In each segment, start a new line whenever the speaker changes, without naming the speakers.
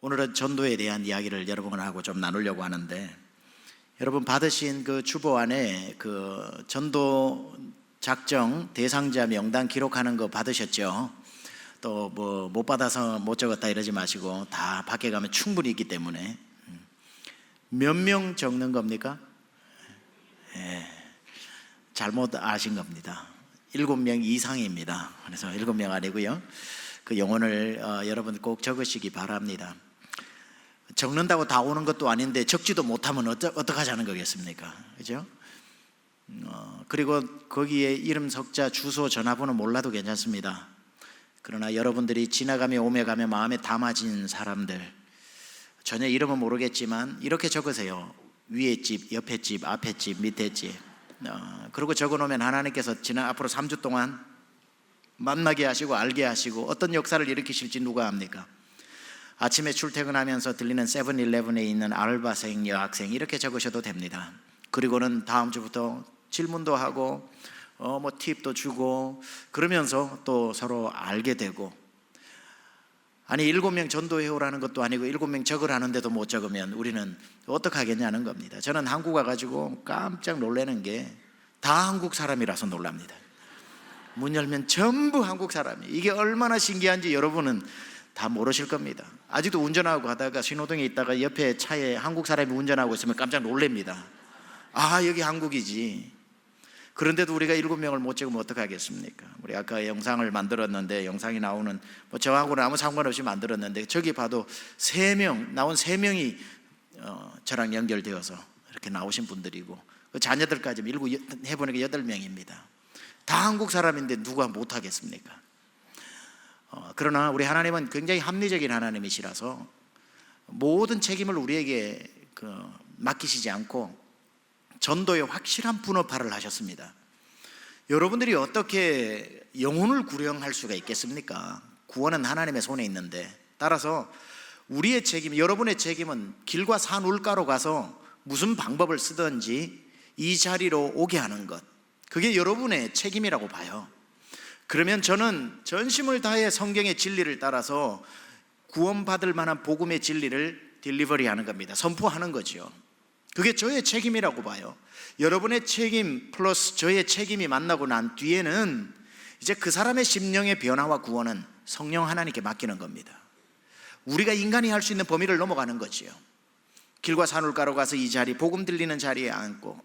오늘은 전도에 대한 이야기를 여러분하고 좀 나누려고 하는데, 여러분 받으신 그 주보 안에 그 전도 작정 대상자 명단 기록하는 거 받으셨죠? 또 뭐 못 받아서 못 적었다 이러지 마시고 다 밖에 가면 충분히 있기 때문에. 몇 명 적는 겁니까? 잘못 아신 겁니다. 7명 이상입니다. 그래서 7명 아니고요. 그 영혼을 여러분 꼭 적으시기 바랍니다. 적는다고 다 오는 것도 아닌데 적지도 못하면 어떡하자는 거겠습니까? 그죠? 그리고 거기에 이름, 석자, 주소, 전화번호 몰라도 괜찮습니다. 그러나 여러분들이 지나가며 오며 가며 마음에 담아진 사람들, 전혀 이름은 모르겠지만 이렇게 적으세요. 위에 집, 옆에 집, 앞에 집, 밑에 집. 그리고 적어놓으면 하나님께서 앞으로 3주 동안 만나게 하시고 알게 하시고 어떤 역사를 일으키실지 누가 압니까? 아침에 출퇴근하면서 들리는 세븐일레븐에 있는 알바생, 여학생 이렇게 적으셔도 됩니다. 그리고는 다음 주부터 질문도 하고 뭐 팁도 주고 그러면서 또 서로 알게 되고, 아니 7명 전도해오라는 것도 아니고 7명 적으라는데도 못 적으면 우리는 어떡하겠냐는 겁니다. 저는 한국 와가지고 깜짝 놀라는 게 다 한국 사람이라서 놀랍니다. 문 열면 전부 한국 사람이, 이게 얼마나 신기한지 여러분은 다 모르실 겁니다. 아직도 운전하고 가다가 신호등에 있다가 옆에 차에 한국 사람이 운전하고 있으면 깜짝 놀랍니다. 아, 여기 한국이지. 그런데도 우리가 7명을 못 찍으면 어떡하겠습니까? 우리 아까 영상을 만들었는데, 영상이 나오는 뭐 저하고는 아무 상관없이 만들었는데 저기 봐도 3명, 나온 3명이 저랑 연결되어서 이렇게 나오신 분들이고, 그 자녀들까지 해보니까 8명입니다. 다 한국 사람인데 누가 못하겠습니까? 그러나 우리 하나님은 굉장히 합리적인 하나님이시라서 모든 책임을 우리에게 맡기시지 않고 전도에 확실한 분업화를 하셨습니다. 여러분들이 어떻게 영혼을 구령할 수가 있겠습니까? 구원은 하나님의 손에 있는데, 따라서 우리의 책임, 여러분의 책임은 길과 산 울가로 가서 무슨 방법을 쓰든지 이 자리로 오게 하는 것, 그게 여러분의 책임이라고 봐요. 그러면 저는 전심을 다해 성경의 진리를 따라서 구원받을 만한 복음의 진리를 딜리버리하는 겁니다. 선포하는 거죠. 그게 저의 책임이라고 봐요. 여러분의 책임 플러스 저의 책임이 만나고 난 뒤에는 이제 그 사람의 심령의 변화와 구원은 성령 하나님께 맡기는 겁니다. 우리가 인간이 할 수 있는 범위를 넘어가는 거지요. 길과 산울가로 가서 이 자리, 복음 들리는 자리에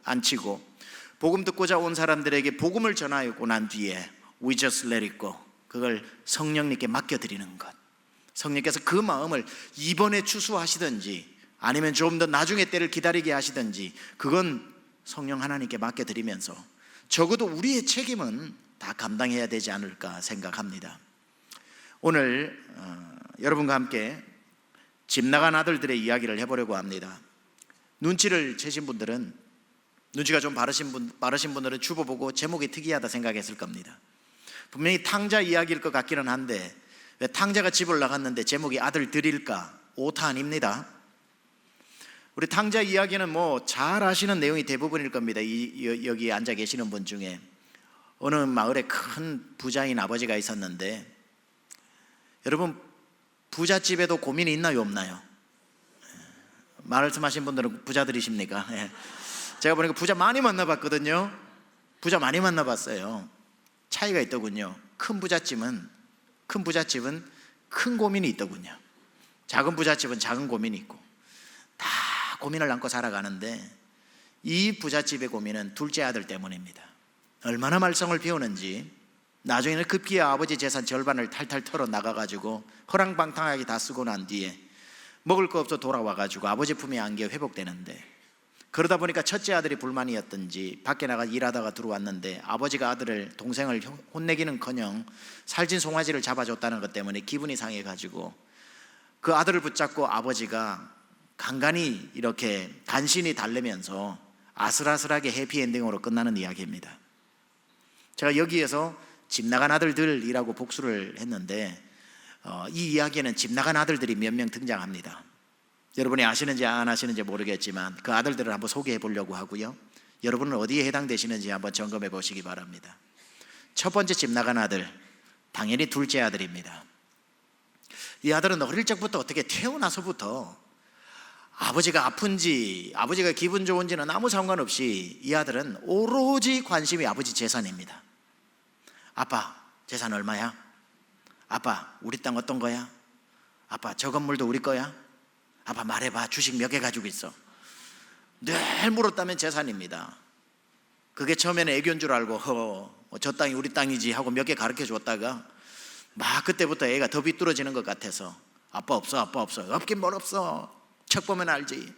앉히고 복음 듣고자 온 사람들에게 복음을 전하고 난 뒤에 We just let it go, 그걸 성령님께 맡겨드리는 것. 성령께서 그 마음을 이번에 추수하시든지 아니면 좀 더 나중에 때를 기다리게 하시든지, 그건 성령 하나님께 맡겨드리면서 적어도 우리의 책임은 다 감당해야 되지 않을까 생각합니다. 오늘 여러분과 함께 집 나간 아들들의 이야기를 해보려고 합니다. 눈치를 채신 분들은, 눈치가 좀 빠르신 분들은 주보 보고 제목이 특이하다 생각했을 겁니다. 분명히 탕자 이야기일 것 같기는 한데 왜 탕자가 집을 나갔는데 제목이 아들들일까? 오타 아닙니다. 우리 탕자 이야기는 뭐 잘 아시는 내용이 대부분일 겁니다. 여기 앉아 계시는 분 중에 어느 마을에 큰 부자인 아버지가 있었는데, 여러분 부잣집에도 고민이 있나요 없나요? 말씀하신 분들은 부자들이십니까? 제가 보니까 부자 많이 만나봤거든요. 부자 많이 만나봤어요. 차이가 있더군요. 큰 부잣집은 큰 고민이 있더군요. 작은 부잣집은 작은 고민이 있고 다 고민을 안고 살아가는데, 이 부잣집의 고민은 둘째 아들 때문입니다. 얼마나 말썽을 피우는지 나중에는 급기야 아버지 재산 절반을 탈탈 털어 나가가지고 허랑방탕하게 다 쓰고 난 뒤에 먹을 거 없어 돌아와가지고 아버지 품에 안겨 회복되는데, 그러다 보니까 첫째 아들이 불만이었던지 밖에 나가 일하다가 들어왔는데 아버지가 동생을 혼내기는커녕 살찐 송아지를 잡아줬다는 것 때문에 기분이 상해가지고 그 아들을 붙잡고 아버지가 간간히 이렇게 간신히 달래면서 아슬아슬하게 해피엔딩으로 끝나는 이야기입니다. 제가 여기에서 집 나간 아들들이라고 복수를 했는데 이 이야기에는 집 나간 아들들이 몇 명 등장합니다. 여러분이 아시는지 안 아시는지 모르겠지만 그 아들들을 한번 소개해 보려고 하고요, 여러분은 어디에 해당되시는지 한번 점검해 보시기 바랍니다. 첫 번째 집 나간 아들, 당연히 둘째 아들입니다. 이 아들은 어릴 적부터 어떻게 태어나서부터 아버지가 아픈지 아버지가 기분 좋은지는 아무 상관없이 이 아들은 오로지 관심이 아버지 재산입니다. 아빠, 재산 얼마야? 아빠, 우리 땅 어떤 거야? 아빠, 저 건물도 우리 거야? 아빠, 말해봐. 주식 몇 개 가지고 있어? 늘 물었다면 재산입니다. 그게 처음에는 애교인 줄 알고 저 땅이 우리 땅이지 하고 몇 개 가르쳐 줬다가 막 그때부터 애가 더 비뚤어지는 것 같아서 아빠 없어, 아빠 없어. 없긴 뭘 없어. 책 보면 알지.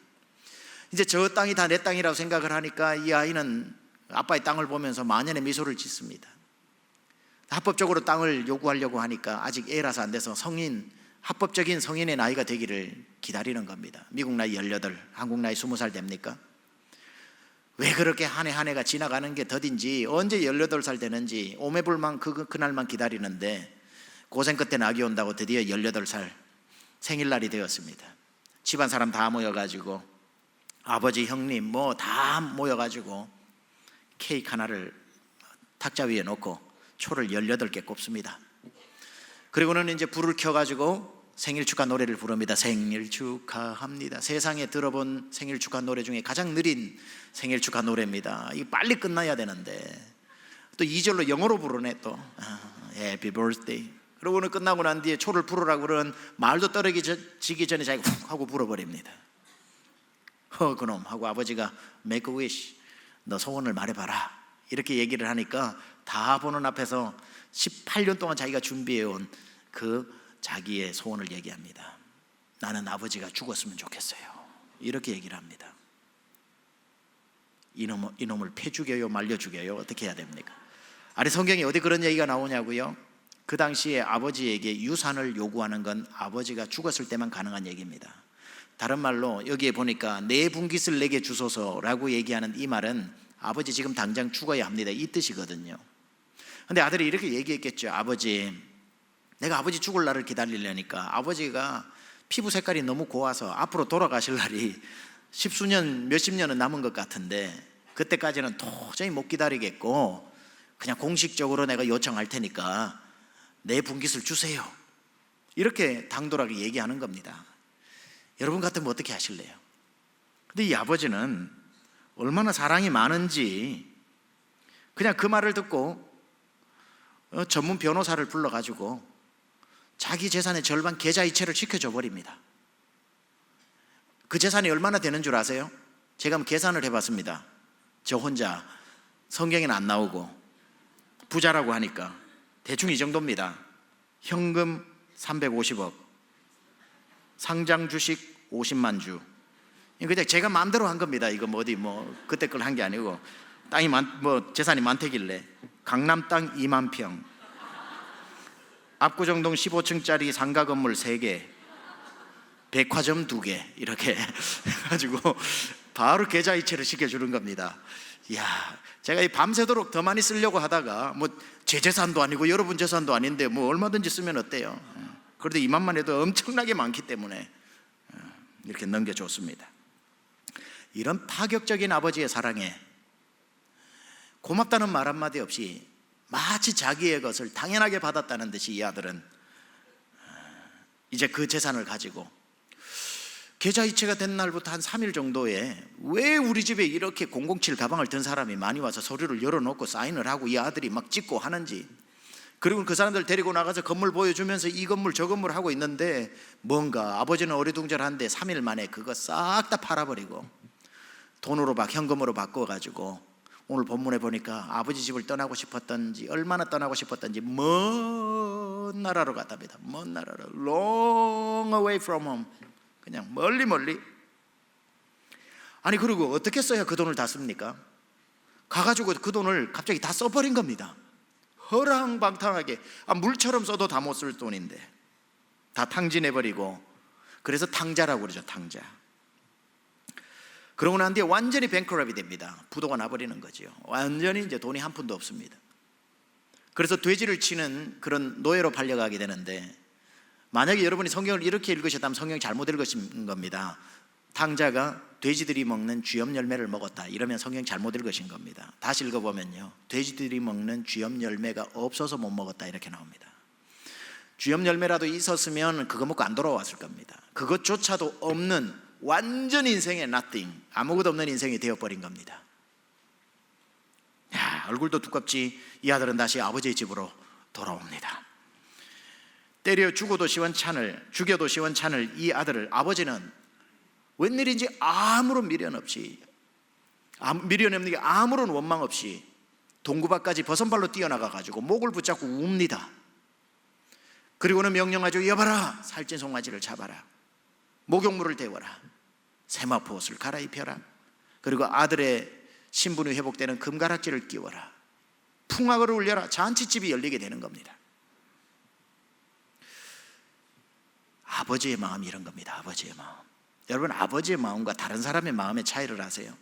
이제 저 땅이 다 내 땅이라고 생각을 하니까 이 아이는 아빠의 땅을 보면서 만연의 미소를 짓습니다. 합법적으로 땅을 요구하려고 하니까 아직 애라서 안 돼서 합법적인 성인의 나이가 되기를 기다리는 겁니다. 미국 나이 18, 한국 나이 20살 됩니까? 왜 그렇게 한 해 한 해가 지나가는 게 더딘지, 언제 18살 되는지 오매불망 그날만 기다리는데 고생 끝에 낙이 온다고 드디어 18살 생일날이 되었습니다. 집안 사람 다 모여가지고 아버지, 형님 뭐 다 모여가지고 케이크 하나를 탁자 위에 놓고 초를 18개 꼽습니다. 그리고는 이제 불을 켜가지고 생일 축하 노래를 부릅니다. 생일 축하합니다. 세상에 들어본 생일 축하 노래 중에 가장 느린 생일 축하 노래입니다. 이거 빨리 끝나야 되는데 또 2절로 영어로 부르네. 또 Happy birthday. 그러고는 끝나고 난 뒤에 초를 불으라고 그러는 말도 떨어지기 전에 자기가 훅 하고 불어버립니다. 그놈 하고 아버지가 Make a wish, 너 소원을 말해봐라 이렇게 얘기를 하니까 다 보는 앞에서 18년 동안 자기가 준비해온 그 자기의 소원을 얘기합니다. 나는 아버지가 죽었으면 좋겠어요. 이렇게 얘기를 합니다. 이놈을 패 죽여요, 말려 죽여요? 어떻게 해야 됩니까? 아니, 성경에 어디 그런 얘기가 나오냐고요? 그 당시에 아버지에게 유산을 요구하는 건 아버지가 죽었을 때만 가능한 얘기입니다. 다른 말로 여기에 보니까 내 분깃을 내게 주소서라고 얘기하는 이 말은 아버지 지금 당장 죽어야 합니다, 이 뜻이거든요. 근데 아들이 이렇게 얘기했겠죠. 아버지, 내가 아버지 죽을 날을 기다리려니까 아버지가 피부 색깔이 너무 고와서 앞으로 돌아가실 날이 십수년, 몇십 년은 남은 것 같은데 그때까지는 도저히 못 기다리겠고 그냥 공식적으로 내가 요청할 테니까 내 분깃을 주세요. 이렇게 당돌하게 얘기하는 겁니다. 여러분 같으면 어떻게 하실래요? 근데 이 아버지는 얼마나 사랑이 많은지 그냥 그 말을 듣고 전문 변호사를 불러가지고 자기 재산의 절반 계좌이체를 시켜줘 버립니다. 그 재산이 얼마나 되는 줄 아세요? 제가 한번 계산을 해봤습니다. 저 혼자 성경에는 안 나오고 부자라고 하니까 대충 이 정도입니다. 현금 350억, 상장 주식 50만 주. 그냥 제가 마음대로 한 겁니다. 이거 어디 그때 걸 한 게 아니고 땅이 재산이 많대길래 강남 땅 2만 평, 압구정동 15층짜리 상가 건물 3개, 백화점 2개 이렇게 해가지고 바로 계좌이체를 시켜주는 겁니다. 이야, 제가 밤새도록 더 많이 쓰려고 하다가 제 재산도 아니고 여러분 재산도 아닌데 얼마든지 쓰면 어때요? 그런데 이만만 해도 엄청나게 많기 때문에 이렇게 넘겨줬습니다. 이런 파격적인 아버지의 사랑에 고맙다는 말 한마디 없이 마치 자기의 것을 당연하게 받았다는 듯이 이 아들은 이제 그 재산을 가지고 계좌이체가 된 날부터 한 3일 정도에 왜 우리 집에 이렇게 007 가방을 든 사람이 많이 와서 서류를 열어놓고 사인을 하고 이 아들이 막 찍고 하는지, 그리고 그 사람들 데리고 나가서 건물 보여주면서 이 건물 저 건물 하고 있는데 뭔가 아버지는 어리둥절한데 3일 만에 그거 싹 다 팔아버리고 돈으로 현금으로 바꿔가지고 오늘 본문에 보니까 아버지 집을 떠나고 싶었던지 얼마나 떠나고 싶었던지 먼 나라로 갔답니다. 먼 나라로, long away from home, 그냥 멀리. 아니, 그리고 어떻게 써야 그 돈을 다 씁니까? 가가지고 그 돈을 갑자기 다 써버린 겁니다. 허랑방탕하게, 물처럼 써도 다 못 쓸 돈인데 다 탕진해버리고, 그래서 탕자라고 그러죠. 탕자. 그러고 난 뒤에 완전히 뱅크럽이 됩니다. 부도가 나버리는 거죠. 완전히 이제 돈이 한 푼도 없습니다. 그래서 돼지를 치는 그런 노예로 팔려가게 되는데, 만약에 여러분이 성경을 이렇게 읽으셨다면 성경 잘못 읽으신 겁니다. 탕자가 돼지들이 먹는 쥐염 열매를 먹었다 이러면 성경 잘못 읽으신 겁니다. 다시 읽어보면요, 돼지들이 먹는 쥐염 열매가 없어서 못 먹었다 이렇게 나옵니다. 주염 열매라도 있었으면 그거 먹고 안 돌아왔을 겁니다. 그것조차도 없는 완전 인생의 nothing, 아무것도 없는 인생이 되어버린 겁니다. 야, 얼굴도 두껍지. 이 아들은 다시 아버지의 집으로 돌아옵니다. 때려 죽어도 시원찮을, 죽여도 시원찮을 이 아들을 아버지는 웬일인지 아무런 미련 없이, 미련 없는 게 아무런 원망 없이 동구밭까지 버선발로 뛰어나가가지고 목을 붙잡고 웁니다. 그리고는 명령하죠. 여봐라, 살찐 송아지를 잡아라, 목욕물을 데워라, 세마포 옷을 갈아입혀라, 그리고 아들의 신분이 회복되는 금가락지를 끼워라, 풍악을 울려라. 잔치집이 열리게 되는 겁니다. 아버지의 마음이 이런 겁니다. 아버지의 마음. 여러분, 아버지의 마음과 다른 사람의 마음의 차이를 아세요?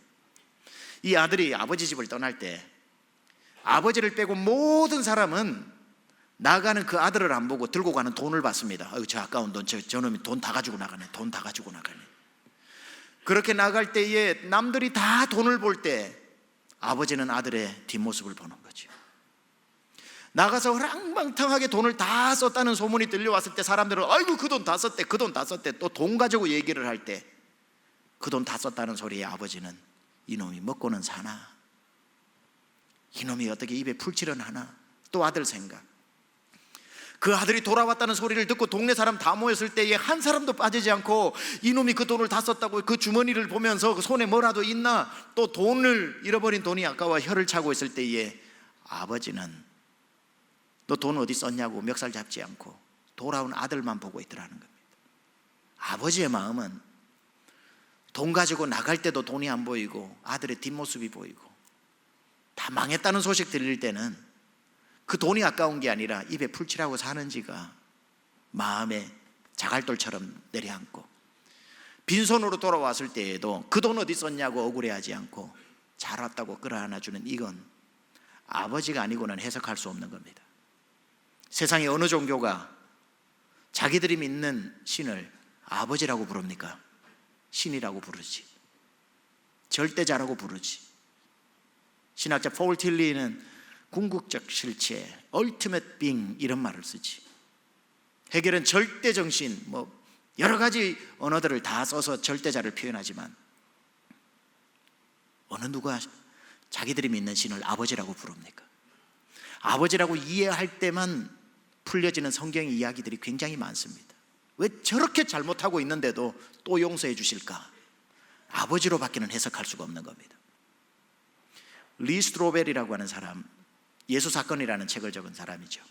이 아들이 아버지 집을 떠날 때 아버지를 빼고 모든 사람은 나가는 그 아들을 안 보고 들고 가는 돈을 봤습니다. 저 아까운 돈, 저놈이 돈 다 가지고 나가네, 돈 다 가지고 나가네. 그렇게 나갈 때에 남들이 다 돈을 볼 때 아버지는 아들의 뒷모습을 보는 거죠. 나가서 허랑방탕하게 돈을 다 썼다는 소문이 들려왔을 때 사람들은 아이고 그 돈 다 썼대, 그 돈 다 썼대. 또 돈 가지고 얘기를 할 때 그 돈 다 썼다는 소리에 아버지는 이놈이 먹고는 사나, 이놈이 어떻게 입에 풀칠은 하나. 또 아들 생각. 그 아들이 돌아왔다는 소리를 듣고 동네 사람 다 모였을 때에 한 사람도 빠지지 않고 이놈이 그 돈을 다 썼다고 그 주머니를 보면서 그 손에 뭐라도 있나, 또 돈을, 잃어버린 돈이 아까워 혀를 차고 있을 때에 아버지는 너 돈 어디 썼냐고 멱살 잡지 않고 돌아온 아들만 보고 있더라는 겁니다. 아버지의 마음은 돈 가지고 나갈 때도 돈이 안 보이고 아들의 뒷모습이 보이고, 다 망했다는 소식 들릴 때는 그 돈이 아까운 게 아니라 입에 풀칠하고 사는지가 마음에 자갈돌처럼 내려앉고, 빈손으로 돌아왔을 때에도 그 돈 어디 썼냐고 억울해하지 않고 잘 왔다고 끌어안아주는, 이건 아버지가 아니고는 해석할 수 없는 겁니다. 세상에 어느 종교가 자기들이 믿는 신을 아버지라고 부릅니까? 신이라고 부르지, 절대자라고 부르지. 신학자 폴 틸리는 궁극적 실체, ultimate being, 이런 말을 쓰지. 헤겔은 절대정신, 뭐 여러 가지 언어들을 다 써서 절대자를 표현하지만 어느 누가 자기들이 믿는 신을 아버지라고 부릅니까? 아버지라고 이해할 때만 풀려지는 성경의 이야기들이 굉장히 많습니다. 왜 저렇게 잘못하고 있는데도 또 용서해 주실까? 아버지로밖에는 해석할 수가 없는 겁니다. 리 스트로벨이라고 하는 사람, 예수 사건이라는 책을 적은 사람이죠.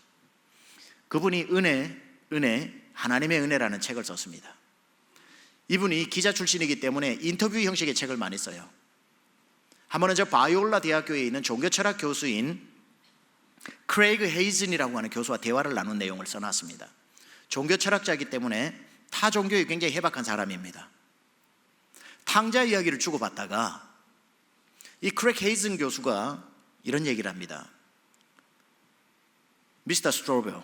그분이 하나님의 은혜라는 책을 썼습니다. 이분이 기자 출신이기 때문에 인터뷰 형식의 책을 많이 써요. 한 번은 저 바이올라 대학교에 있는 종교철학 교수인 크레이그 헤이즌이라고 하는 교수와 대화를 나눈 내용을 써놨습니다. 종교철학자이기 때문에 타 종교에 굉장히 해박한 사람입니다. 탕자 이야기를 주고받다가 이 크레이그 헤이즌 교수가 이런 얘기를 합니다. 미스터 스트로벨,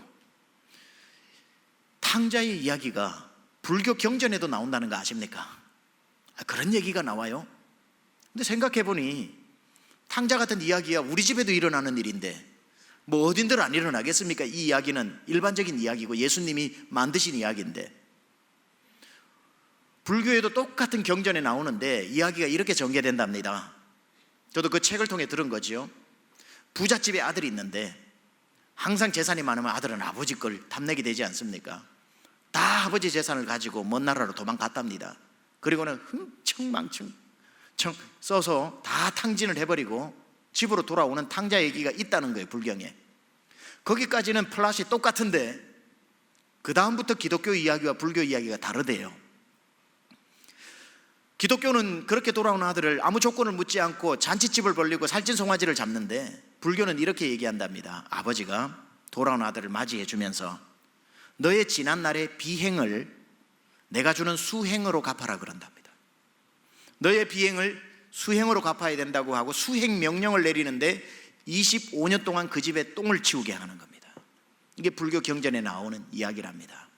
탕자의 이야기가 불교 경전에도 나온다는 거 아십니까? 그런 얘기가 나와요. 근데 생각해보니 탕자 같은 이야기야 우리 집에도 일어나는 일인데 뭐 어딘들 안 일어나겠습니까? 이 이야기는 일반적인 이야기고 예수님이 만드신 이야기인데, 불교에도 똑같은 경전에 나오는데 이야기가 이렇게 전개된답니다. 저도 그 책을 통해 들은 거지요. 부잣집에 아들이 있는데 항상 재산이 많으면 아들은 아버지 걸 탐내게 되지 않습니까? 다 아버지 재산을 가지고 먼 나라로 도망갔답니다. 그리고는 흥청망청 써서 다 탕진을 해버리고 집으로 돌아오는 탕자 얘기가 있다는 거예요, 불경에. 거기까지는 플롯이 똑같은데 그 다음부터 기독교 이야기와 불교 이야기가 다르대요. 기독교는 그렇게 돌아온 아들을 아무 조건을 묻지 않고 잔치집을 벌리고 살찐 송아지를 잡는데, 불교는 이렇게 얘기한답니다. 아버지가 돌아온 아들을 맞이해 주면서 너의 지난 날의 비행을 내가 주는 수행으로 갚아라 그런답니다. 너의 비행을 수행으로 갚아야 된다고 하고 수행 명령을 내리는데 25년 동안 그 집에 똥을 치우게 하는 겁니다. 이게 불교 경전에 나오는 이야기랍니다.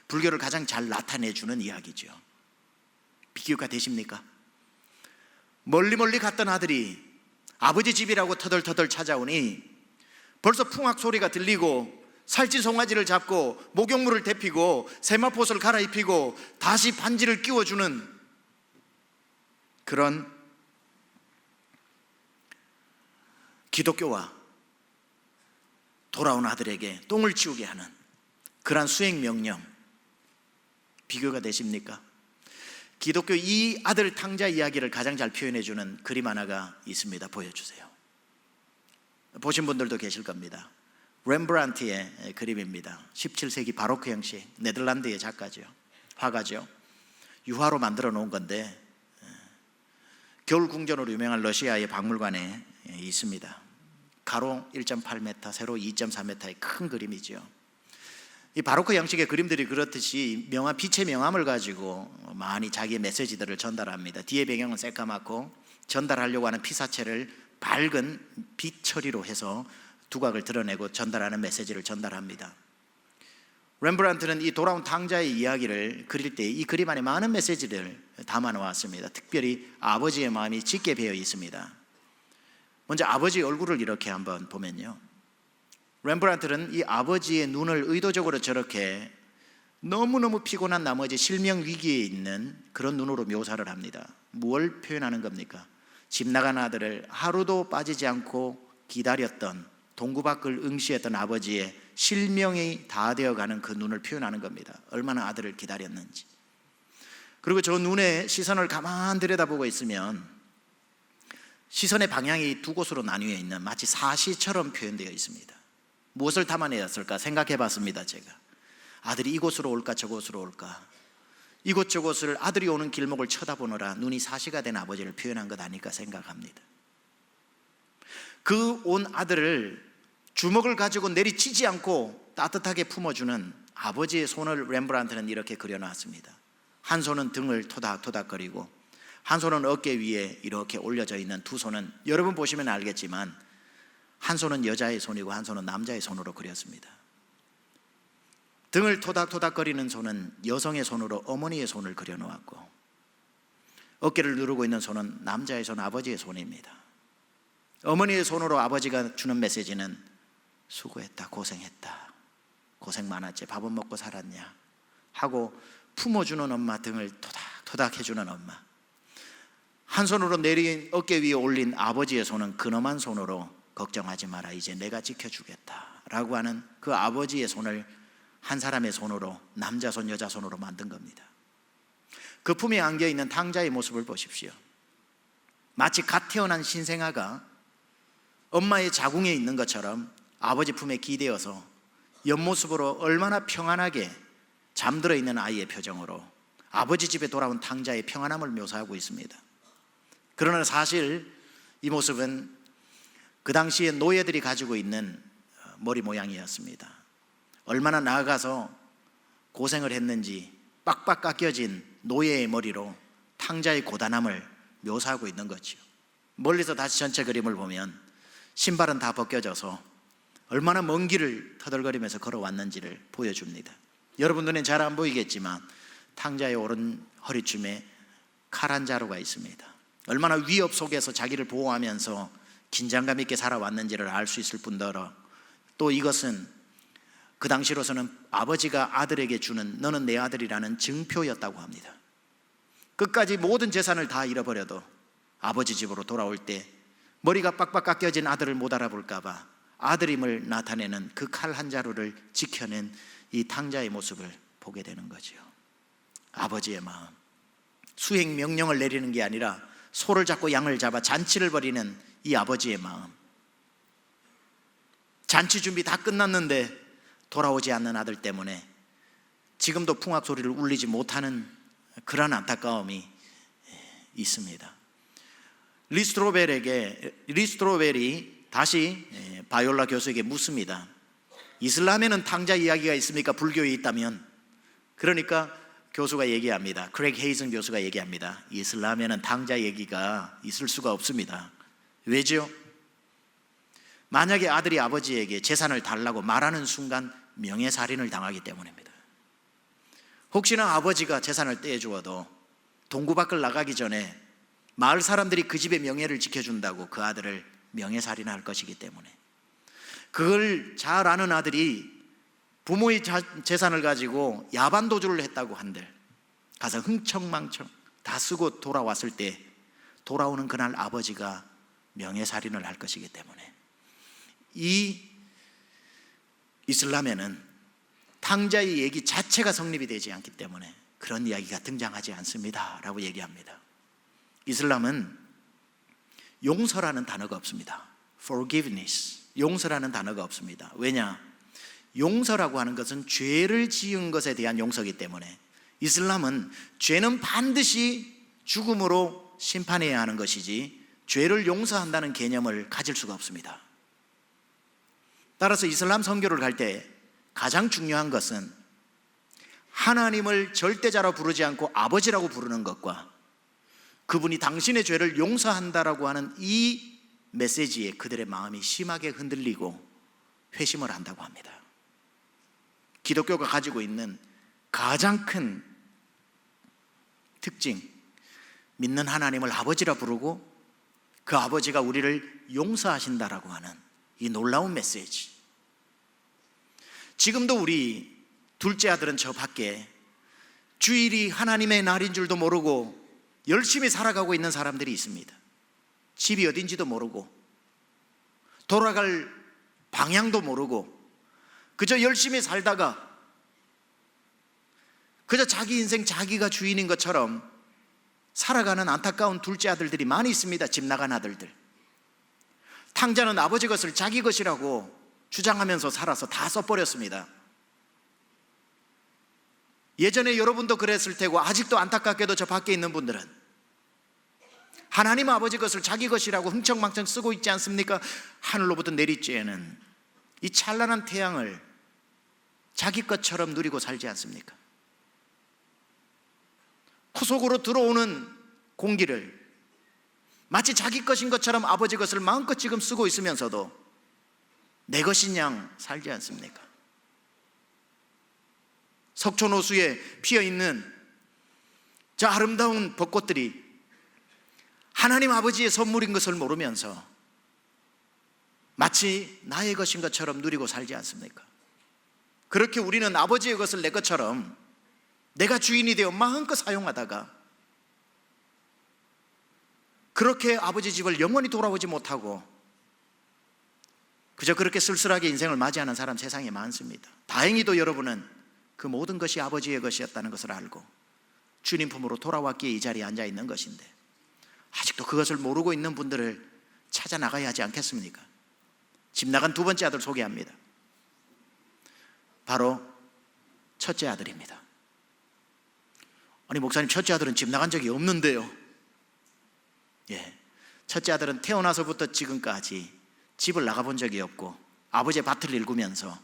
불교를 가장 잘 나타내주는 이야기죠. 비교가 되십니까? 멀리 갔던 아들이 아버지 집이라고 터덜터덜 찾아오니 벌써 풍악 소리가 들리고 살찐 송아지를 잡고 목욕물을 데피고 세마포옷을 갈아입히고 다시 반지를 끼워주는 그런 기독교와 돌아온 아들에게 똥을 치우게 하는 그러한 수행 명령, 비교가 되십니까? 기독교 이 아들 탕자 이야기를 가장 잘 표현해 주는 그림 하나가 있습니다. 보여주세요. 보신 분들도 계실 겁니다. 렘브란트의 그림입니다. 17세기 바로크 형식, 네덜란드의 작가죠, 화가죠. 유화로 만들어 놓은 건데 겨울 궁전으로 유명한 러시아의 박물관에 있습니다. 가로 1.8m, 세로 2.4m의 큰 그림이죠. 이 바로크 형식의 그림들이 그렇듯이 빛의 명암을 가지고 많이 자기의 메시지들을 전달합니다. 뒤에 배경은 새까맣고 전달하려고 하는 피사체를 밝은 빛 처리로 해서 두각을 드러내고 전달하는 메시지를 전달합니다. 렘브란트는 이 돌아온 탕자의 이야기를 그릴 때 이 그림 안에 많은 메시지를 담아 놓았습니다. 특별히 아버지의 마음이 짙게 배어 있습니다. 먼저 아버지의 얼굴을 이렇게 한번 보면요, 렘브란트는 이 아버지의 눈을 의도적으로 저렇게 너무너무 피곤한 나머지 실명 위기에 있는 그런 눈으로 묘사를 합니다. 뭘 표현하는 겁니까? 집 나간 아들을 하루도 빠지지 않고 기다렸던, 동구밖을 응시했던 아버지의 실명이 다 되어가는 그 눈을 표현하는 겁니다. 얼마나 아들을 기다렸는지. 그리고 저 눈에 시선을 가만 들여다보고 있으면 시선의 방향이 두 곳으로 나뉘어 있는 마치 사시처럼 표현되어 있습니다. 무엇을 담아내었을까 생각해 봤습니다. 제가 아들이 이곳으로 올까 저곳으로 올까, 이곳저곳을 아들이 오는 길목을 쳐다보느라 눈이 사시가 된 아버지를 표현한 것 아닐까 생각합니다. 그 온 아들을 주먹을 가지고 내리치지 않고 따뜻하게 품어주는 아버지의 손을 렘브란트는 이렇게 그려놨습니다. 한 손은 등을 토닥토닥거리고 한 손은 어깨 위에 이렇게 올려져 있는 두 손은, 여러분 보시면 알겠지만 한 손은 여자의 손이고 한 손은 남자의 손으로 그렸습니다. 등을 토닥토닥거리는 손은 여성의 손으로 어머니의 손을 그려놓았고, 어깨를 누르고 있는 손은 남자의 손, 아버지의 손입니다. 어머니의 손으로 아버지가 주는 메시지는 수고했다, 고생했다, 고생 많았지, 밥은 먹고 살았냐 하고 품어주는 엄마, 등을 토닥토닥 해주는 엄마. 한 손으로 내린 어깨 위에 올린 아버지의 손은 근엄한 손으로 걱정하지 마라, 이제 내가 지켜주겠다 라고 하는 그 아버지의 손을 한 사람의 손으로, 남자 손, 여자 손으로 만든 겁니다. 그 품에 안겨있는 탕자의 모습을 보십시오. 마치 갓 태어난 신생아가 엄마의 자궁에 있는 것처럼 아버지 품에 기대어서 옆모습으로 얼마나 평안하게 잠들어 있는 아이의 표정으로 아버지 집에 돌아온 탕자의 평안함을 묘사하고 있습니다. 그러나 사실 이 모습은 그 당시에 노예들이 가지고 있는 머리 모양이었습니다. 얼마나 나아가서 고생을 했는지 빡빡 깎여진 노예의 머리로 탕자의 고단함을 묘사하고 있는 거죠. 멀리서 다시 전체 그림을 보면 신발은 다 벗겨져서 얼마나 먼 길을 터덜거리면서 걸어왔는지를 보여줍니다. 여러분 눈엔 잘 안 보이겠지만 탕자의 오른 허리춤에 칼 한 자루가 있습니다. 얼마나 위협 속에서 자기를 보호하면서 긴장감 있게 살아왔는지를 알 수 있을 뿐더러, 또 이것은 그 당시로서는 아버지가 아들에게 주는 너는 내 아들이라는 증표였다고 합니다. 끝까지 모든 재산을 다 잃어버려도 아버지 집으로 돌아올 때 머리가 빡빡 깎여진 아들을 못 알아볼까 봐 아들임을 나타내는 그 칼 한 자루를 지켜낸 이 탕자의 모습을 보게 되는 거죠. 아버지의 마음, 수행 명령을 내리는 게 아니라 소를 잡고 양을 잡아 잔치를 벌이는 이 아버지의 마음. 잔치 준비 다 끝났는데 돌아오지 않는 아들 때문에 지금도 풍악 소리를 울리지 못하는 그런 안타까움이 있습니다. 리스트로벨이 다시 바이올라 교수에게 묻습니다. 이슬람에는 탕자 이야기가 있습니까? 불교에 있다면. 그러니까 교수가 얘기합니다. 크레이그 헤이즌 교수가 얘기합니다. 이슬람에는 탕자 얘기가 있을 수가 없습니다. 왜죠? 만약에 아들이 아버지에게 재산을 달라고 말하는 순간 명예살인을 당하기 때문입니다. 혹시나 아버지가 재산을 떼주어도 동구 밖을 나가기 전에 마을 사람들이 그 집의 명예를 지켜준다고 그 아들을 명예살인할 것이기 때문에, 그걸 잘 아는 아들이 부모의 재산을 가지고 야반도주를 했다고 한들 가서 흥청망청 다 쓰고 돌아왔을 때 돌아오는 그날 아버지가 명예살인을 할 것이기 때문에 이 이슬람에는 탕자의 얘기 자체가 성립이 되지 않기 때문에 그런 이야기가 등장하지 않습니다 라고 얘기합니다. 이슬람은 용서라는 단어가 없습니다. Forgiveness, 용서라는 단어가 없습니다. 왜냐? 용서라고 하는 것은 죄를 지은 것에 대한 용서이기 때문에 이슬람은 죄는 반드시 죽음으로 심판해야 하는 것이지 죄를 용서한다는 개념을 가질 수가 없습니다. 따라서 이슬람 선교를 갈 때 가장 중요한 것은 하나님을 절대자로 부르지 않고 아버지라고 부르는 것과 그분이 당신의 죄를 용서한다라고 하는 이 메시지에 그들의 마음이 심하게 흔들리고 회심을 한다고 합니다. 기독교가 가지고 있는 가장 큰 특징, 믿는 하나님을 아버지라 부르고 그 아버지가 우리를 용서하신다라고 하는 이 놀라운 메시지. 지금도 우리 둘째 아들은 저 밖에 주일이 하나님의 날인 줄도 모르고 열심히 살아가고 있는 사람들이 있습니다. 집이 어딘지도 모르고 돌아갈 방향도 모르고 그저 열심히 살다가 그저 자기 인생 자기가 주인인 것처럼 살아가는 안타까운 둘째 아들들이 많이 있습니다. 집 나간 아들들. 탕자는 아버지 것을 자기 것이라고 주장하면서 살아서 다 써버렸습니다. 예전에 여러분도 그랬을 테고 아직도 안타깝게도 저 밖에 있는 분들은 하나님 아버지 것을 자기 것이라고 흥청망청 쓰고 있지 않습니까? 하늘로부터 내리쬐는 이 찬란한 태양을 자기 것처럼 누리고 살지 않습니까? 코 속으로 들어오는 공기를 마치 자기 것인 것처럼 아버지 것을 마음껏 지금 쓰고 있으면서도 내 것인 양 살지 않습니까? 석촌호수에 피어있는 저 아름다운 벚꽃들이 하나님 아버지의 선물인 것을 모르면서 마치 나의 것인 것처럼 누리고 살지 않습니까? 그렇게 우리는 아버지의 것을 내 것처럼 내가 주인이 되어 마음껏 사용하다가 그렇게 아버지 집을 영원히 돌아오지 못하고 그저 그렇게 쓸쓸하게 인생을 맞이하는 사람 세상에 많습니다. 다행히도 여러분은 그 모든 것이 아버지의 것이었다는 것을 알고 주님 품으로 돌아왔기에 이 자리에 앉아 있는 것인데 아직도 그것을 모르고 있는 분들을 찾아 나가야 하지 않겠습니까? 집 나간 두 번째 아들 소개합니다. 바로 첫째 아들입니다. 아니 목사님, 첫째 아들은 집 나간 적이 없는데요. 예, 첫째 아들은 태어나서부터 지금까지 집을 나가본 적이 없고 아버지의 밭을 일구면서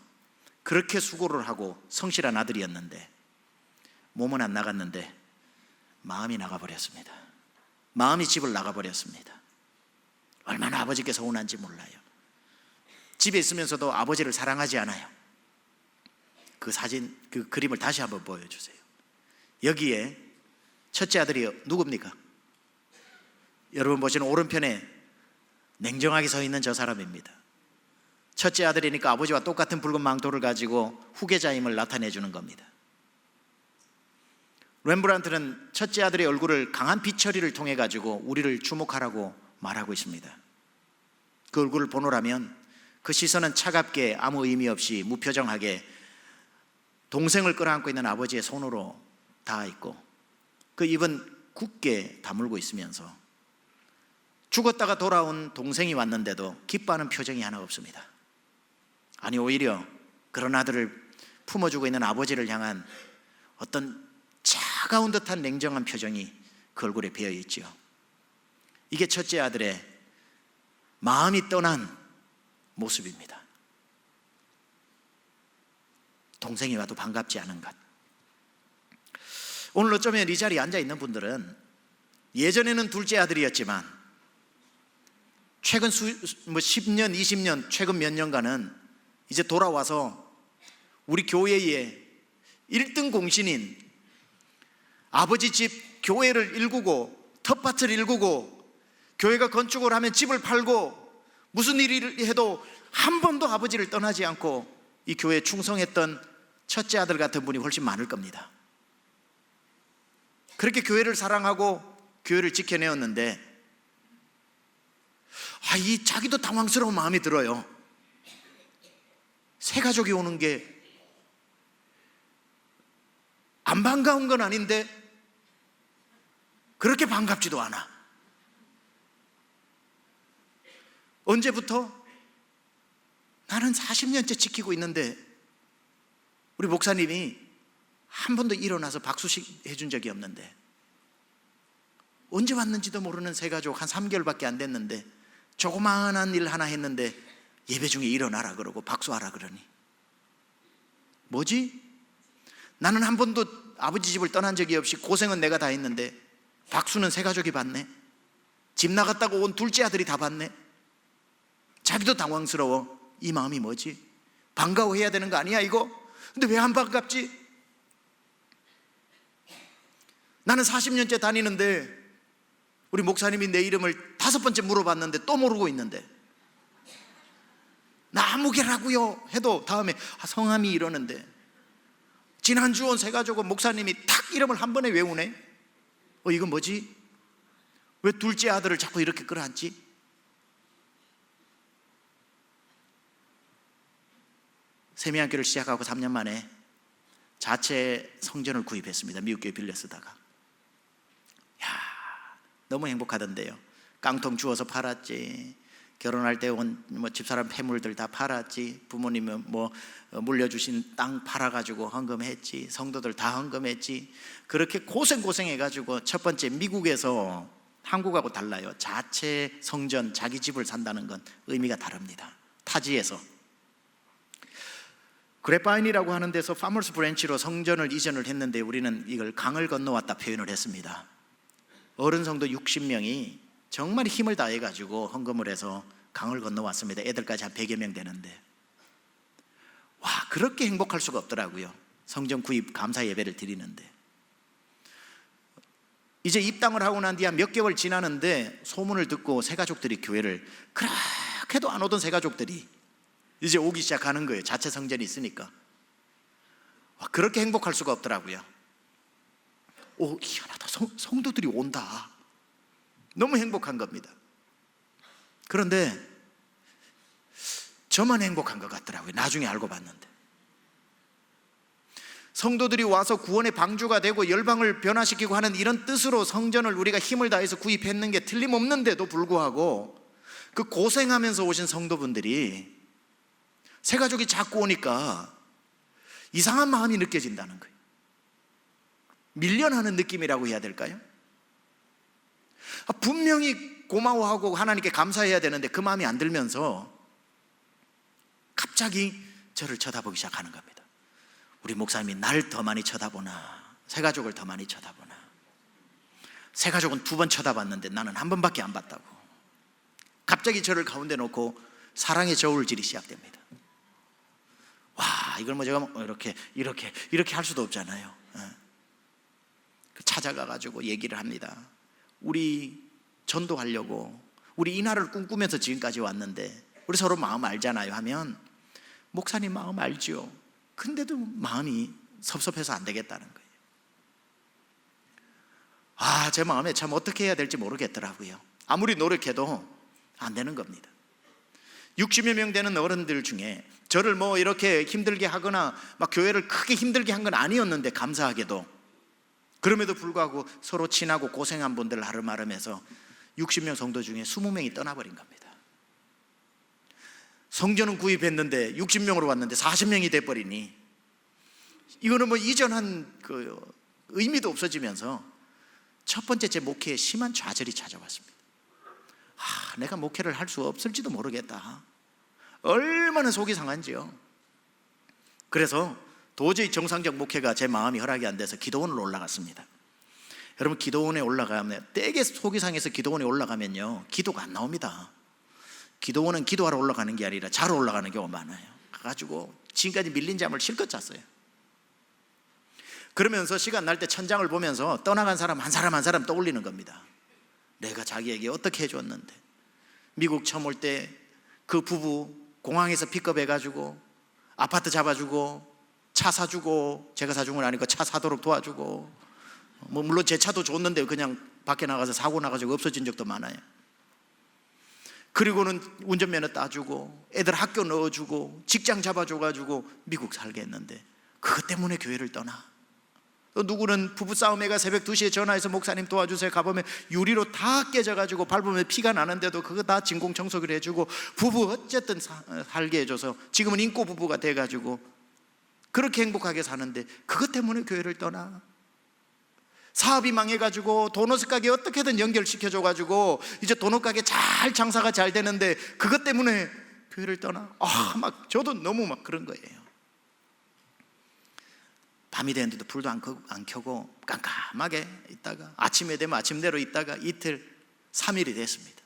그렇게 수고를 하고 성실한 아들이었는데 몸은 안 나갔는데 마음이 나가버렸습니다. 마음이 집을 나가버렸습니다. 얼마나 아버지께 서운한지 몰라요. 집에 있으면서도 아버지를 사랑하지 않아요. 그 사진, 그 그림을 다시 한번 보여주세요. 여기에 첫째 아들이 누굽니까? 여러분 보시는 오른편에 냉정하게 서 있는 저 사람입니다. 첫째 아들이니까 아버지와 똑같은 붉은 망토를 가지고 후계자임을 나타내 주는 겁니다. 렘브란트는 첫째 아들의 얼굴을 강한 빛 처리를 통해 가지고 우리를 주목하라고 말하고 있습니다. 그 얼굴을 보노라면 그 시선은 차갑게 아무 의미 없이 무표정하게 동생을 끌어안고 있는 아버지의 손으로 닿아 있고 그 입은 굳게 다물고 있으면서 죽었다가 돌아온 동생이 왔는데도 기뻐하는 표정이 하나 없습니다. 아니 오히려 그런 아들을 품어주고 있는 아버지를 향한 어떤 차가운 듯한 냉정한 표정이 그 얼굴에 배어 있지요. 이게 첫째 아들의 마음이 떠난 모습입니다. 동생이 와도 반갑지 않은 것. 오늘 어쩌면 이 자리에 앉아 있는 분들은 예전에는 둘째 아들이었지만 최근 10년, 20년, 최근 몇 년간은 이제 돌아와서 우리 교회의 1등 공신인 아버지 집 교회를 일구고 텃밭을 일구고 교회가 건축을 하면 집을 팔고 무슨 일을 해도 한 번도 아버지를 떠나지 않고 이 교회에 충성했던 첫째 아들 같은 분이 훨씬 많을 겁니다. 그렇게 교회를 사랑하고 교회를 지켜내었는데 이 자기도 당황스러운 마음이 들어요. 새 가족이 오는 게 안 반가운 건 아닌데 그렇게 반갑지도 않아. 언제부터? 나는 40년째 지키고 있는데 우리 목사님이 한 번도 일어나서 박수식 해준 적이 없는데, 언제 왔는지도 모르는 새 가족 한 3개월밖에 안 됐는데 조그마한 일 하나 했는데 예배 중에 일어나라 그러고 박수하라 그러니 뭐지? 나는 한 번도 아버지 집을 떠난 적이 없이 고생은 내가 다 했는데 박수는 새 가족이 받네. 집 나갔다고 온 둘째 아들이 다 받네. 자기도 당황스러워. 이 마음이 뭐지? 반가워해야 되는 거 아니야 이거? 근데 왜 안 반갑지? 나는 40년째 다니는데 우리 목사님이 내 이름을 5번째 물어봤는데 또 모르고 있는데, 나 아무개라고요 해도 다음에 성함이 이러는데, 지난주 온 새 가족은 목사님이 탁 이름을 한 번에 외우네. 이건 뭐지? 왜 둘째 아들을 자꾸 이렇게 끌어안지? 세미학교를 시작하고 3년 만에 자체 성전을 구입했습니다. 미국 교회 빌려 쓰다가. 너무 행복하던데요. 깡통 주워서 팔았지, 결혼할 때 온 집사람 폐물들 다 팔았지, 부모님은 물려주신 땅 팔아가지고 헌금했지, 성도들 다 헌금했지. 그렇게 고생해가지고 첫 번째, 미국에서 한국하고 달라요. 자체 성전, 자기 집을 산다는 건 의미가 다릅니다. 타지에서 그래파인이라고 하는 데서 파머스 브랜치로 성전을 이전을 했는데 우리는 이걸 강을 건너왔다 표현을 했습니다. 어른 성도 60명이 정말 힘을 다해가지고 헌금을 해서 강을 건너왔습니다. 애들까지 한 100여 명 되는데, 그렇게 행복할 수가 없더라고요. 성전 구입 감사 예배를 드리는데. 이제 입당을 하고 난 뒤 한 몇 개월 지나는데 소문을 듣고 새 가족들이 교회를, 그렇게도 안 오던 새 가족들이 이제 오기 시작하는 거예요. 자체 성전이 있으니까. 그렇게 행복할 수가 없더라고요. 희한하다. 성도들이 온다. 너무 행복한 겁니다. 그런데 저만 행복한 것 같더라고요. 나중에 알고 봤는데, 성도들이 와서 구원의 방주가 되고 열방을 변화시키고 하는 이런 뜻으로 성전을 우리가 힘을 다해서 구입했는 게 틀림없는데도 불구하고 그 고생하면서 오신 성도분들이 새 가족이 자꾸 오니까 이상한 마음이 느껴진다는 거예요. 밀려나는 느낌이라고 해야 될까요? 분명히 고마워하고 하나님께 감사해야 되는데 그 마음이 안 들면서 갑자기 저를 쳐다보기 시작하는 겁니다. 우리 목사님이 날 더 많이 쳐다보나, 새 가족을 더 많이 쳐다보나. 새 가족은 2번 쳐다봤는데 나는 1번밖에 안 봤다고. 갑자기 저를 가운데 놓고 사랑의 저울질이 시작됩니다. 이걸 제가 이렇게 할 수도 없잖아요. 찾아가가지고 얘기를 합니다. 우리 전도하려고, 우리 이 날을 꿈꾸면서 지금까지 왔는데 우리 서로 마음 알잖아요 하면, 목사님 마음 알죠. 근데도 마음이 섭섭해서 안 되겠다는 거예요. 제 마음에 참 어떻게 해야 될지 모르겠더라고요. 아무리 노력해도 안 되는 겁니다. 60여 명 되는 어른들 중에 저를 이렇게 힘들게 하거나 막 교회를 크게 힘들게 한 건 아니었는데, 감사하게도 그럼에도 불구하고 서로 친하고 고생한 분들 하름하름해서 60명 성도 중에 20명이 떠나버린 겁니다. 성전은 구입했는데 60명으로 왔는데 40명이 돼버리니 이거는 이전한 그 의미도 없어지면서 첫 번째 제 목회에 심한 좌절이 찾아왔습니다. 내가 목회를 할 수 없을지도 모르겠다. 얼마나 속이 상한지요. 그래서 도저히 정상적 목회가 제 마음이 허락이 안 돼서 기도원으로 올라갔습니다. 여러분, 기도원에 올라가면, 되게 속이 상해서 기도원에 올라가면요, 기도가 안 나옵니다. 기도원은 기도하러 올라가는 게 아니라 자러 올라가는 경우가 많아요. 가가지고 지금까지 밀린 잠을 실컷 잤어요. 그러면서 시간 날 때 천장을 보면서 떠나간 사람 한 사람 떠올리는 겁니다. 내가 자기에게 어떻게 해줬는데, 미국 처음 올 때 그 부부 공항에서 픽업해가지고 아파트 잡아주고 차 사주고, 제가 사준 건 아니고 차 사도록 도와주고, 뭐 물론 제 차도 줬는데 그냥 밖에 나가서 사고 나가지고 없어진 적도 많아요. 그리고는 운전면허 따주고, 애들 학교 넣어주고, 직장 잡아줘가지고 미국 살게 했는데, 그것 때문에 교회를 떠나. 또 누구는 부부싸움에가 새벽 2시에 전화해서 목사님 도와주세요 가보면 유리로 다 깨져가지고 밟으면 피가 나는데도 그거 다 진공청소기를 해주고, 부부 어쨌든 살게 해줘서 지금은 인고 부부가 돼가지고 그렇게 행복하게 사는데, 그것 때문에 교회를 떠나. 사업이 망해가지고 도넛 가게 어떻게든 연결시켜줘가지고 이제 도넛 가게 잘 장사가 잘 되는데, 그것 때문에 교회를 떠나. 막 저도 너무 막 그런 거예요. 밤이 되는데도 불도 안 켜고 깜깜하게 있다가 아침에 되면 아침대로 있다가 이틀 3일이 됐습니다.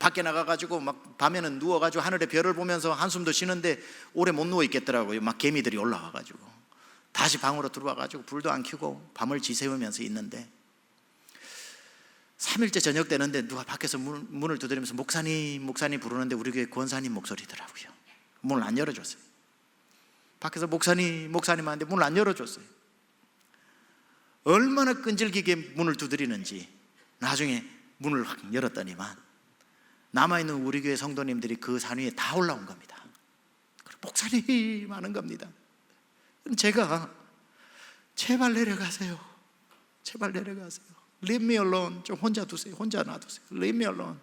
밖에 나가가지고 막 밤에는 누워가지고 하늘의 별을 보면서 한숨도 쉬는데 오래 못 누워 있겠더라고요. 막 개미들이 올라와가지고 다시 방으로 들어와가지고 불도 안 켜고 밤을 지새우면서 있는데, 3일째 저녁 되는데 누가 밖에서 문을 두드리면서 목사님 목사님 부르는데 우리 교회 권사님 목소리더라고요. 문을 안 열어줬어요. 밖에서 목사님 하는데 문을 안 열어줬어요. 얼마나 끈질기게 문을 두드리는지 나중에 문을 확 열었더니만 남아있는 우리 교회 성도님들이 그 산 위에 다 올라온 겁니다. 목사님 하는 겁니다. 제가 제발 내려가세요, 제발 내려가세요, Leave me alone, 좀 혼자 두세요, 혼자 놔두세요, Leave me alone.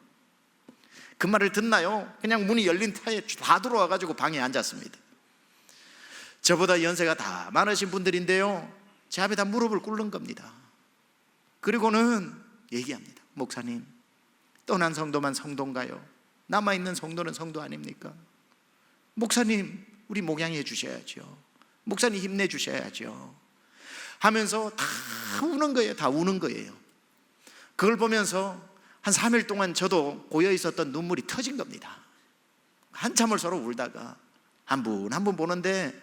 그 말을 듣나요? 그냥 문이 열린 타에 다 들어와가지고 방에 앉았습니다. 저보다 연세가 다 많으신 분들인데요, 제 앞에 다 무릎을 꿇는 겁니다. 그리고는 얘기합니다. 목사님, 떠난 성도만 성도인가요? 남아있는 성도는 성도 아닙니까? 목사님, 우리 목양해 주셔야죠. 목사님 힘내 주셔야죠 하면서 다 우는 거예요. 다 우는 거예요. 그걸 보면서 한 3일 동안 저도 고여 있었던 눈물이 터진 겁니다. 한참을 서로 울다가 한 분 한 분 보는데,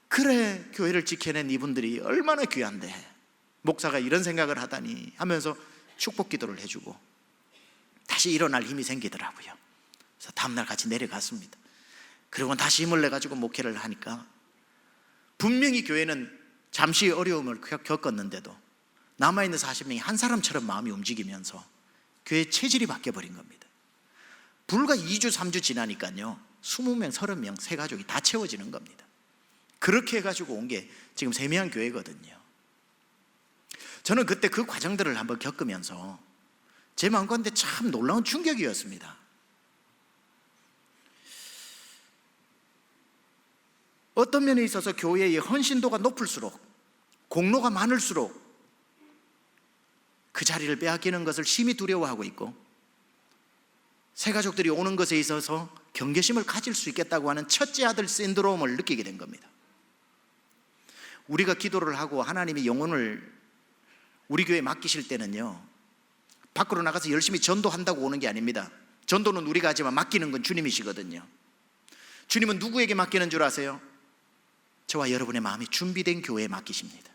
그래 교회를 지켜낸 이분들이 얼마나 귀한데 목사가 이런 생각을 하다니 하면서 축복 기도를 해주고 다시 일어날 힘이 생기더라고요. 그래서 다음날 같이 내려갔습니다. 그리고 다시 힘을 내가지고 목회를 하니까, 분명히 교회는 잠시 어려움을 겪었는데도 남아있는 40명이 한 사람처럼 마음이 움직이면서 교회의 체질이 바뀌어버린 겁니다. 불과 2주 3주 지나니까요 20명 30명 새 가족이 다 채워지는 겁니다. 그렇게 해가지고 온 게 지금 세미한 교회거든요. 저는 그때 그 과정들을 한번 겪으면서 제 마음가운데 참 놀라운 충격이었습니다. 어떤 면에 있어서 교회의 헌신도가 높을수록, 공로가 많을수록 그 자리를 빼앗기는 것을 심히 두려워하고 있고, 새 가족들이 오는 것에 있어서 경계심을 가질 수 있겠다고 하는 첫째 아들 신드롬을 느끼게 된 겁니다. 우리가 기도를 하고 하나님이 영혼을 우리 교회에 맡기실 때는요, 밖으로 나가서 열심히 전도한다고 오는 게 아닙니다. 전도는 우리가 하지만 맡기는 건 주님이시거든요. 주님은 누구에게 맡기는 줄 아세요? 저와 여러분의 마음이 준비된 교회에 맡기십니다.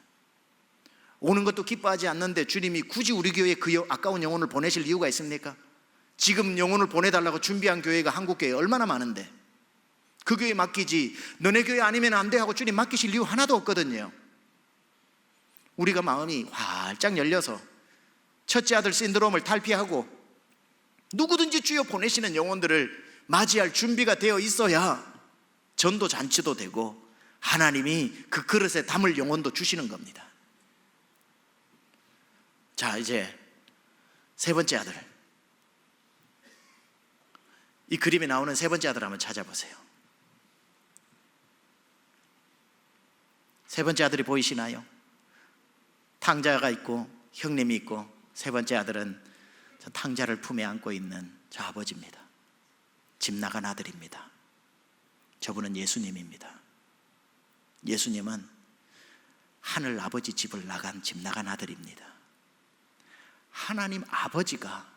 오는 것도 기뻐하지 않는데 주님이 굳이 우리 교회에 그 아까운 영혼을 보내실 이유가 있습니까? 지금 영혼을 보내달라고 준비한 교회가 한국 교회에 얼마나 많은데 그 교회에 맡기지, 너네 교회 아니면 안 돼 하고 주님 맡기실 이유 하나도 없거든요. 우리가 마음이 활짝 열려서 첫째 아들 신드롬을 탈피하고 누구든지 주여 보내시는 영혼들을 맞이할 준비가 되어 있어야 전도 잔치도 되고 하나님이 그 그릇에 담을 영혼도 주시는 겁니다. 자, 이제 세 번째 아들, 이 그림에 나오는 세 번째 아들 한번 찾아보세요. 세 번째 아들이 보이시나요? 탕자가 있고 형님이 있고, 세 번째 아들은 저 탕자를 품에 안고 있는 저 아버지입니다. 집 나간 아들입니다. 저분은 예수님입니다. 예수님은 하늘 아버지 집을 나간 집 나간 아들입니다. 하나님 아버지가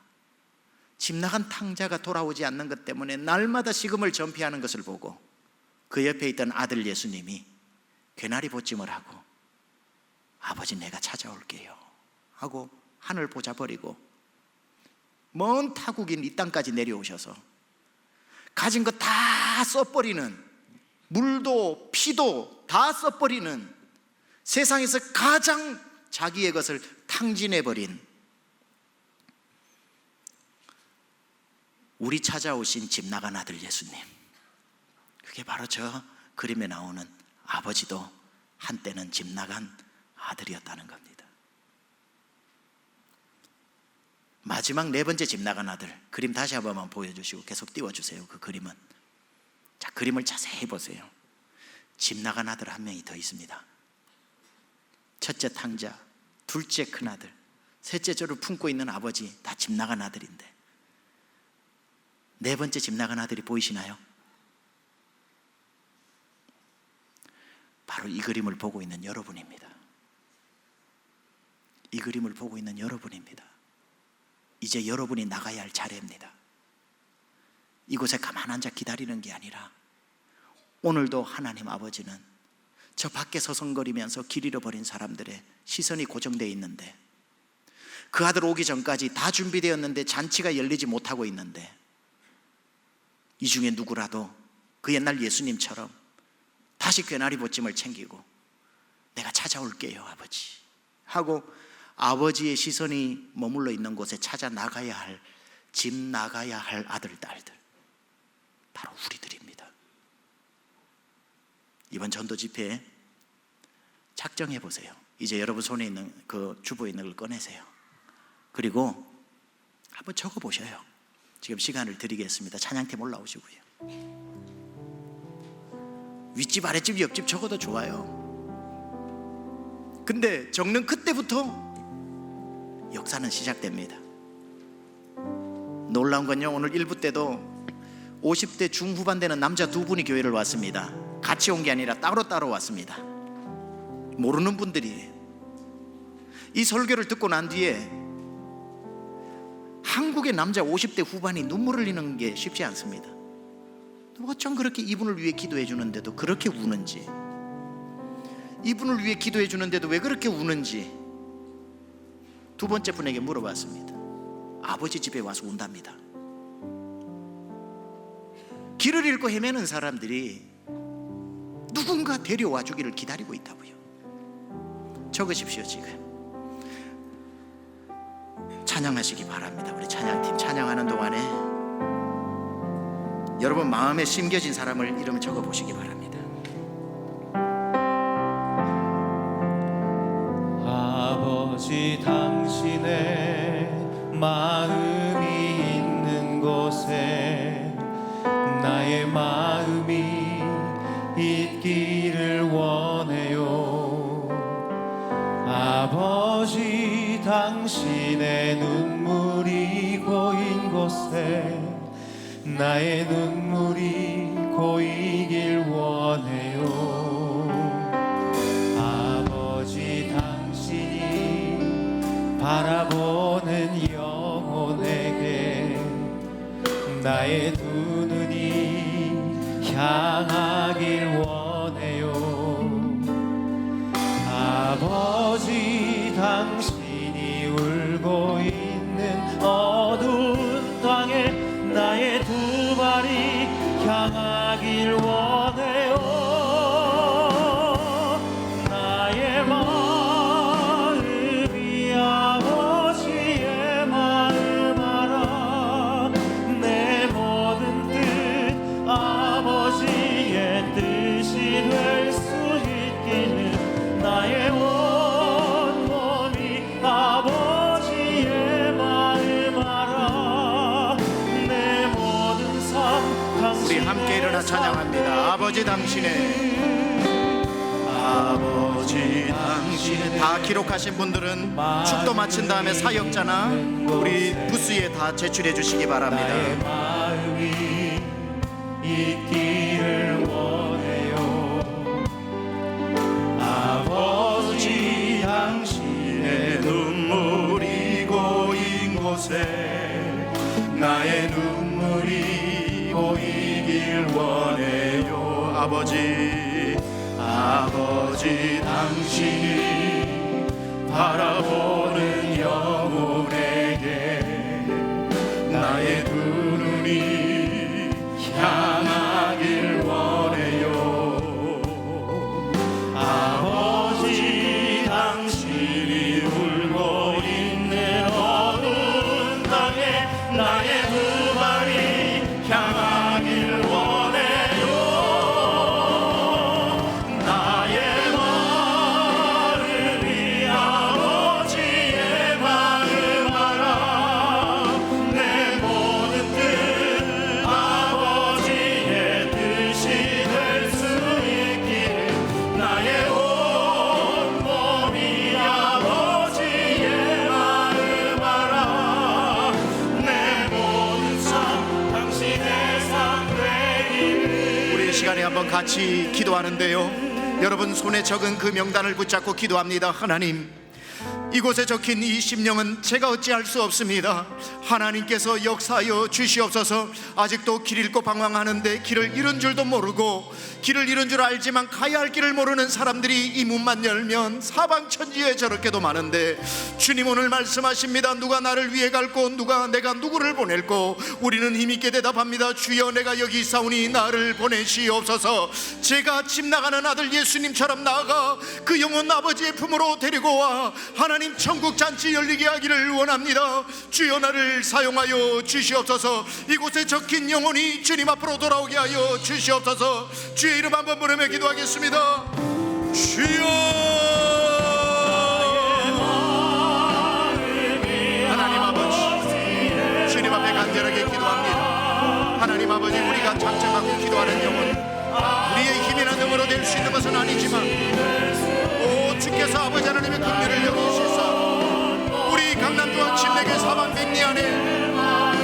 집 나간 탕자가 돌아오지 않는 것 때문에 날마다 식음을 전폐하는 것을 보고 그 옆에 있던 아들 예수님이 괴나리 보찜을 하고 아버지 내가 찾아올게요 하고 하늘 보자 버리고 먼 타국인 이 땅까지 내려오셔서 가진 거 다 써버리는 물도 피도 다 써버리는, 세상에서 가장 자기의 것을 탕진해버린 우리 찾아오신 집 나간 아들 예수님, 그게 바로 저 그림에 나오는 아버지도 한때는 집 나간 아들이었다는 겁니다. 마지막 네 번째 집 나간 아들, 그림 다시 한 번만 보여주시고 계속 띄워주세요. 그 그림은, 자, 그림을 자세히 보세요. 집 나간 아들 한 명이 더 있습니다. 첫째 탕자, 둘째 큰아들, 셋째 저를 품고 있는 아버지, 다 집 나간 아들인데 네 번째 집 나간 아들이 보이시나요? 바로 이 그림을 보고 있는 여러분입니다. 이 그림을 보고 있는 여러분입니다. 이제 여러분이 나가야 할 차례입니다. 이곳에 가만 앉아 기다리는 게 아니라 오늘도 하나님 아버지는 저 밖에 서성거리면서 길 잃어버린 사람들의 시선이 고정되어 있는데, 그 아들 오기 전까지 다 준비되었는데 잔치가 열리지 못하고 있는데, 이 중에 누구라도 그 옛날 예수님처럼 다시 괴나리 보찜을 챙기고 내가 찾아올게요 아버지 하고 아버지의 시선이 머물러 있는 곳에 찾아 나가야 할, 집 나가야 할 아들, 딸들, 바로 우리들입니다. 이번 전도 집회에 작정해 보세요. 이제 여러분 손에 있는 그 주보에 있는 걸 꺼내세요. 그리고 한번 적어 보셔요. 지금 시간을 드리겠습니다. 찬양팀 올라오시고요. 윗집, 아랫집, 옆집 적어도 좋아요. 근데 적는 그때부터 역사는 시작됩니다. 놀라운 건요, 오늘 1부 때도 50대 중후반 되는 남자 두 분이 교회를 왔습니다. 같이 온 게 아니라 따로따로 왔습니다. 모르는 분들이에요. 이 설교를 듣고 난 뒤에 한국의 남자 50대 후반이 눈물을 흘리는 게 쉽지 않습니다. 어쩜 그렇게 이분을 위해 기도해 주는데도 그렇게 우는지, 이분을 위해 기도해 주는데도 왜 그렇게 우는지 두 번째 분에게 물어봤습니다. 아버지 집에 와서 운답니다. 길을 잃고 헤매는 사람들이 누군가 데려와 주기를 기다리고 있다고요. 적으십시오. 지금 찬양하시기 바랍니다. 우리 찬양팀 찬양하는 동안에 여러분 마음에 심겨진 사람을 이름 적어보시기 바랍니다.
아버지, 당신의 마음이 있는 곳에 나의 마음이 있기를 원해요. 아버지, 당신의 눈물이 고인 곳에 나의 눈물이 고이길 원해요. 아버지, 당신이 바라보는 영혼에게 나의 두 눈이 향하길 원해요. 아버지, 당신이 울고 있는 어두운 땅에 나의 두 발이 향하길 원해요. 나의 마음이 아버지의 마음 알아. 내 모든 뜻 아버지의 뜻이 될 수 있기를 나의 온몸이 아버지의 마음 알아. 내 모든 삶
우리 함께 일어나 찬양합니다. 아버지 당신의 다 기록하신 분들은 축도 마친 다음에 사역자나 우리 부스에 다 제출해 주시기 바랍니다.
나의 마음이 있기를 원해요. 아버지, 당신의 눈물이 고인 곳에 나의 눈물이 고이길 원해요. 아버지, 당신이 바라보는 영혼에게 나의 두 눈이 향하길 원해요. 나의 두 발이 향하길 원해요. 나의 마음이 아버지의 마음 알아. 내 모든 뜻 아버지의 뜻이 될 수 있기를. 나의 온 몸이 아버지의 마음 알아. 내 모든 삶 당신의 삶 되기를.
우리 이 시간에 한번 같이 기도하는데요, 여러분 손에 적은 그 명단을 붙잡고 기도합니다. 하나님, 이곳에 적힌 이 심령은 제가 어찌할 수 없습니다. 하나님께서 역사하여 주시옵소서. 아직도 길 잃고 방황하는데 길을 잃은 줄도 모르고, 길을 잃은 줄 알지만 가야 할 길을 모르는 사람들이 이 문만 열면 사방천지에 저렇게도 많은데, 주님 오늘 말씀하십니다. 누가 나를 위해 갈고 누가 내가 누구를 보낼고. 우리는 힘있게 대답합니다. 주여 내가 여기 있사오니 나를 보내시옵소서. 제가 집 나가는 아들 예수님처럼 나아가 그 영혼 아버지의 품으로 데리고 와 하나님 천국 잔치 열리게 하기를 원합니다. 주여 나를 사용하여 주시옵소서. 이곳에 적힌 영혼이 주님 앞으로 돌아오게 하여 주시옵소서. 주의 이름 한번 부르며 기도하겠습니다. 주여, 하나님 아버지, 주님 앞에 간절하게 기도합니다. 하나님 아버지, 우리가 작정하고 기도하는 영혼, 우리의 힘이나 능으로 될 수 있는 것은 아니지만, 오 주께서 아버지 하나님의 긍휼을 여기시사 우리 강남중앙 침례교회 사방백리 안에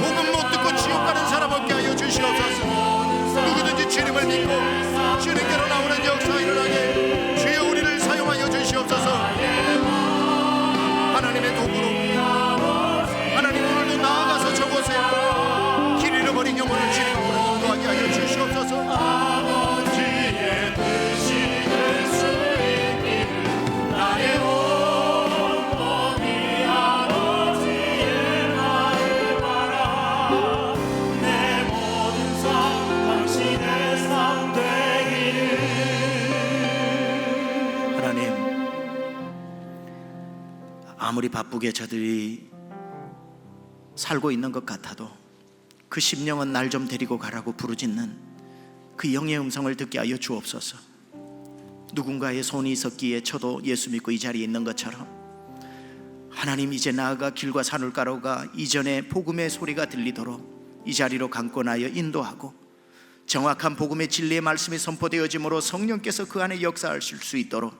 복음 못 듣고 지옥 가는 사람 없게 하여 주시옵소서. 누구든지 주님을 믿고 주님께로 나오는 역사 일어나게 주여 우리를 사용하여 주시옵소서. 하나님의 도구로 하나님 오늘도 나아가서 저곳에 길 잃어버린 영혼을 주님 앞으로 인도하게 하여 주시옵소서.
아버지의 뜻이 될 수 있기를. 나의 온 몸이 아버지의 마음 알아. 내 모든 삶 당신의 삶 되기를.
하나님, 아무리 바쁘게 저들이 살고 있는 것 같아도 그 심령은 날 좀 데리고 가라고 부르짖는 그 영의 음성을 듣게 하여 주옵소서. 누군가의 손이 있었기에 저도 예수 믿고 이 자리에 있는 것처럼, 하나님 이제 나아가 길과 산울가로가 이전에 복음의 소리가 들리도록 이 자리로 강권하여 인도하고, 정확한 복음의 진리의 말씀이 선포되어짐으로 성령께서 그 안에 역사하실 수 있도록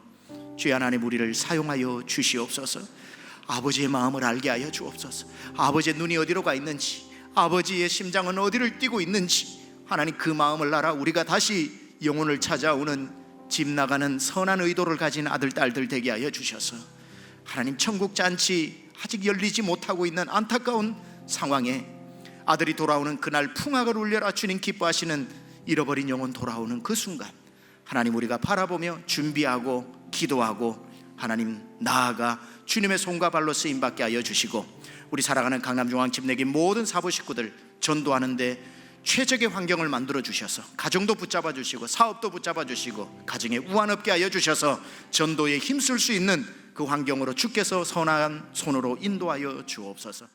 주의 하나님 우리를 사용하여 주시옵소서. 아버지의 마음을 알게 하여 주옵소서. 아버지의 눈이 어디로 가 있는지, 아버지의 심장은 어디를 뛰고 있는지, 하나님 그 마음을 알아 우리가 다시 영혼을 찾아오는 집 나가는 선한 의도를 가진 아들 딸들 되게 하여 주셔서, 하나님 천국 잔치 아직 열리지 못하고 있는 안타까운 상황에 아들이 돌아오는 그날 풍악을 울려라 주님 기뻐하시는 잃어버린 영혼 돌아오는 그 순간, 하나님 우리가 바라보며 준비하고 기도하고 하나님 나아가 주님의 손과 발로 쓰임받게 하여 주시고, 우리 살아가는 강남중앙 집내기 모든 사부 식구들 전도하는데 최적의 환경을 만들어 주셔서 가정도 붙잡아 주시고 사업도 붙잡아 주시고 가정에 우환 없게 하여 주셔서 전도에 힘쓸 수 있는 그 환경으로 주께서 선한 손으로 인도하여 주옵소서.